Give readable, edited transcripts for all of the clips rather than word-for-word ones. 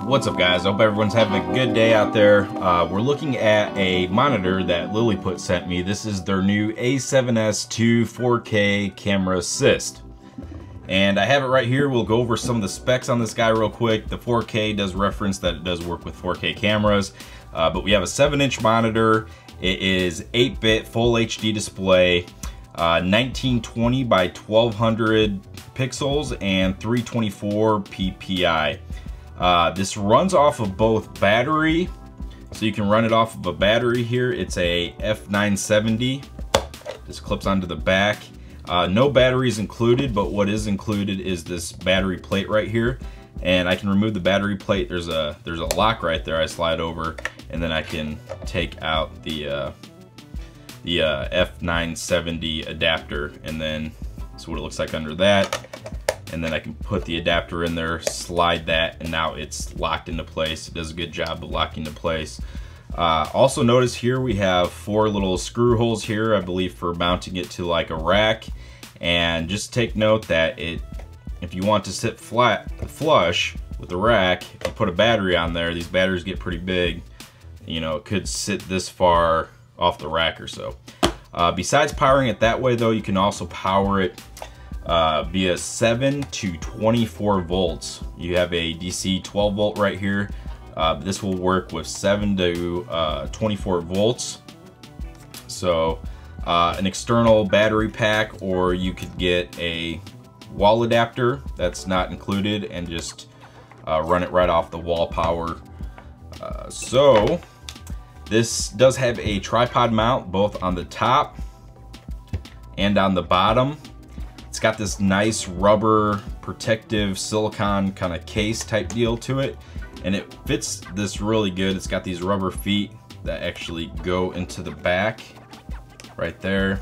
What's up, guys? I hope everyone's having a good day out there. We're looking at a monitor that Lilliput sent me. This is their new A7S 2 4K camera assist. And I have it right here. We'll go over some of the specs on this guy real quick. The 4K does reference that it does work with 4K cameras, but we have a 7-inch monitor. It is 8-bit full HD display, 1920 by 1200 pixels and 324 ppi. This runs off of both battery, so you can run it off of a battery here. It's a F970. This clips onto the back. No batteries included, but what is included is this battery plate right here. And I can remove the battery plate. There's a lock right there I slide over, and then I can take out the F970 adapter, and then that's what it looks like under that. And then I can put the adapter in there, slide that, and now it's locked into place. It does a good job of locking into place. Also notice here we have 4 little screw holes here, I believe for mounting it to like a rack. And just take note that if you want to sit flush with the rack, if you put a battery on there, these batteries get pretty big. You know, it could sit this far off the rack or so. Besides powering it that way though, you can also power it via 7 to 24 volts. You have a DC 12 volt right here. This will work with 7 to 24 volts. So an external battery pack, or you could get a wall adapter that's not included and just run it right off the wall power. So this does have a tripod mount both on the top and on the bottom. It's got this nice rubber protective silicone kind of case type deal to it, and it fits this really good. It's got these rubber feet that actually go into the back right there.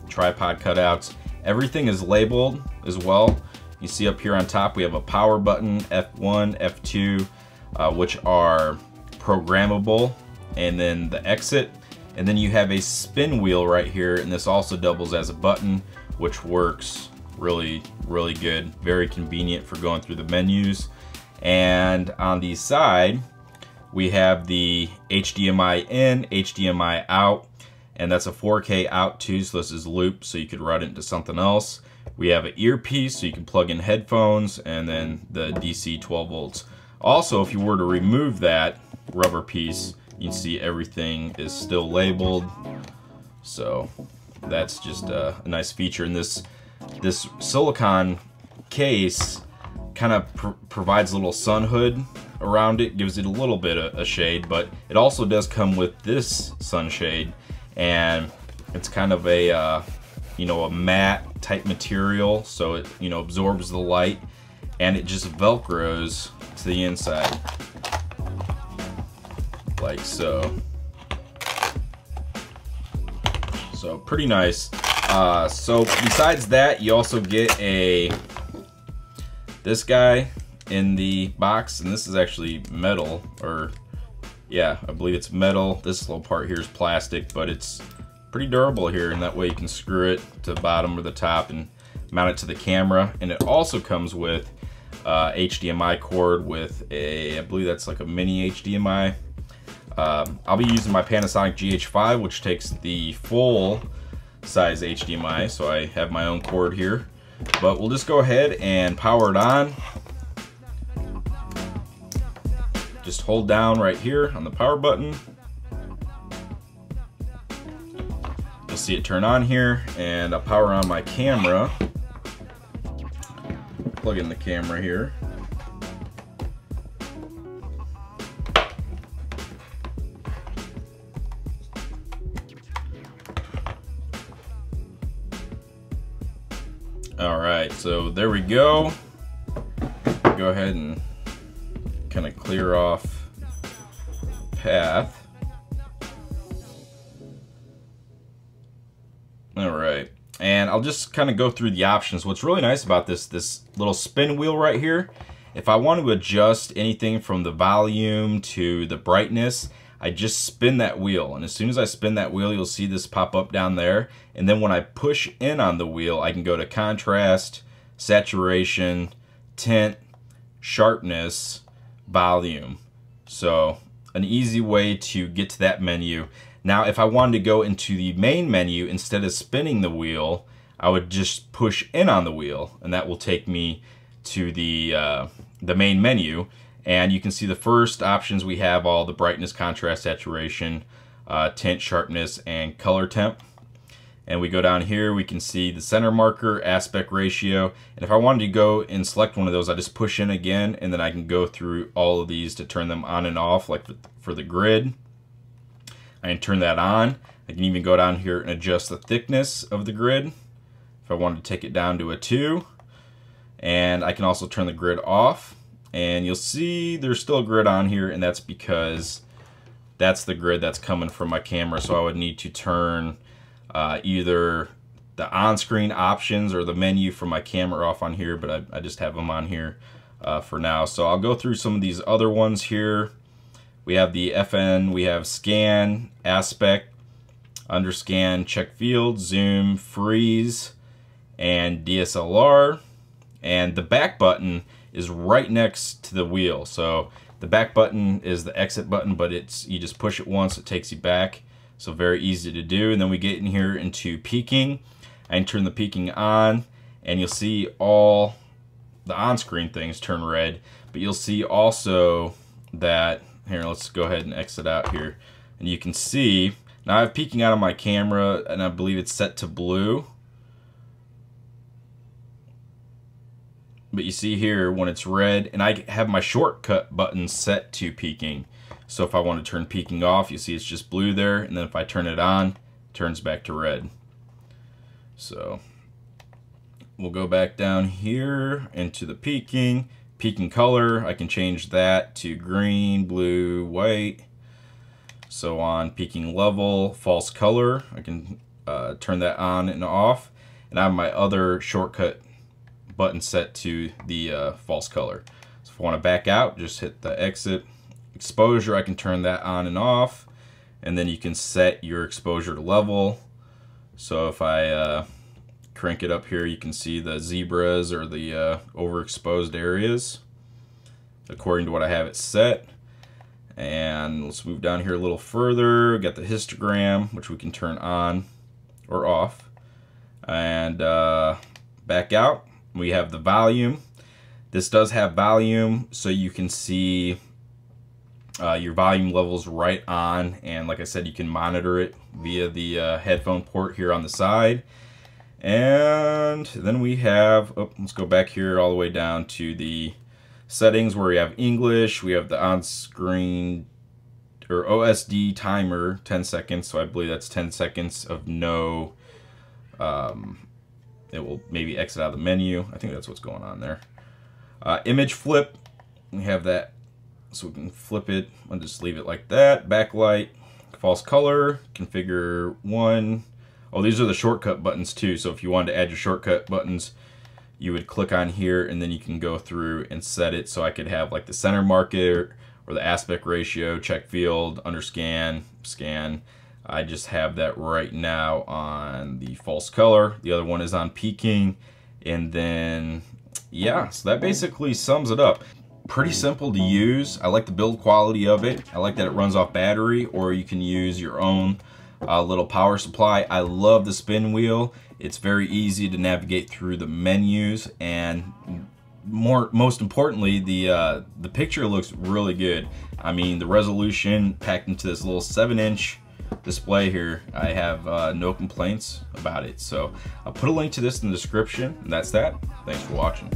Tripod cutouts. Everything is labeled as well. You see up here on top we have a power button, F1, F2, which are programmable, and then the exit. And then you have a spin wheel right here, and this also doubles as a button, which works really good. Very convenient for going through the menus. And on the side we have the HDMI in, HDMI out, and that's a 4K out too, so this is loop, so you could run it into something else. We have an earpiece, so you can plug in headphones, and then the DC 12 volts. Also, if you were to remove that rubber piece, you can see everything is still labeled. So that's just a nice feature. And this silicone case kind of provides a little sun hood around it, gives it a little bit of a shade, but it also does come with this sunshade, and it's kind of a you know, a matte type material, so it, you know, absorbs the light, and it just velcros to the inside like so. So pretty nice. So besides that, you also get this guy in the box, and this is actually metal, or yeah, I believe it's metal. This little part here is plastic, but it's pretty durable here, and that way you can screw it to the bottom or the top and mount it to the camera. And it also comes with HDMI cord with I believe that's like a mini HDMI. I'll be using my Panasonic GH5, which takes the full size HDMI, so I have my own cord here. But we'll just go ahead and power it on. Just hold down right here on the power button. You'll see it turn on here, and I'll power on my camera. Plug in the camera here. Alright, so there we go. Go ahead and kind of clear off path. Alright, and I'll just kind of go through the options. What's really nice about this little spin wheel right here, if I want to adjust anything from the volume to the brightness, I just spin that wheel, and as soon as I spin that wheel, you'll see this pop up down there. And then when I push in on the wheel, I can go to contrast, saturation, tint, sharpness, volume. So an easy way to get to that menu. Now, if I wanted to go into the main menu, instead of spinning the wheel, I would just push in on the wheel, and that will take me to the main menu. And you can see the first options we have all the brightness, contrast, saturation, tint, sharpness, and color temp. And we go down here, we can see the center marker, aspect ratio. And if I wanted to go and select one of those, I just push in again, and then I can go through all of these to turn them on and off, like for the grid. I can turn that on. I can even go down here and adjust the thickness of the grid if I wanted to take it down to a 2. And I can also turn the grid off. And you'll see there's still a grid on here, and that's because that's the grid that's coming from my camera. So I would need to turn either the on-screen options or the menu from my camera off on here, but I just have them on here for now. So I'll go through some of these other ones here. We have the FN, we have scan, aspect, underscan, check field, zoom, freeze, and DSLR. And the back button is right next to the wheel. So the back button is the exit button, but you just push it once, it takes you back. So very easy to do. And then we get in here into peaking. I can turn the peaking on, and you'll see all the on-screen things turn red, but you'll see also that, here, let's go ahead and exit out here. And you can see, now I have peaking out on my camera, and I believe it's set to blue. But you see here when it's red, and I have my shortcut button set to peaking. So if I want to turn peaking off, you see it's just blue there, and then if I turn it on, it turns back to red. So we'll go back down here into the peaking color. I can change that to green, blue, white, so on. Peaking level, false color, I can turn that on and off. And I have my other shortcut button set to the false color. So if I want to back out, just hit the exit. Exposure, I can turn that on and off, and then you can set your exposure to level. So if I crank it up here, you can see the zebras or the overexposed areas according to what I have it set. And let's move down here a little further. Got the histogram, which we can turn on or off. And back out, we have the volume. This does have volume, so you can see your volume levels right on, and like I said, you can monitor it via the headphone port here on the side. And then we have, let's go back here all the way down to the settings where we have English. We have the on-screen or OSD timer, 10 seconds. So I believe that's 10 seconds of no, it will maybe exit out of the menu. I think that's what's going on there. Image flip, we have that. So we can flip it, I'll just leave it like that. Backlight, false color, configure 1. Oh, these are the shortcut buttons too. So if you wanted to add your shortcut buttons, you would click on here, and then you can go through and set it. So I could have like the center marker or the aspect ratio, check field, underscan, scan. I just have that right now on the false color. The other one is on peaking. And then, yeah, so that basically sums it up. Pretty simple to use. I like the build quality of it. I like that it runs off battery, or you can use your own little power supply. I love the spin wheel. It's very easy to navigate through the menus, and most importantly, the picture looks really good. I mean, the resolution packed into this little 7-inch display here, I have no complaints about it. So I'll put a link to this in the description, and that's that. Thanks for watching.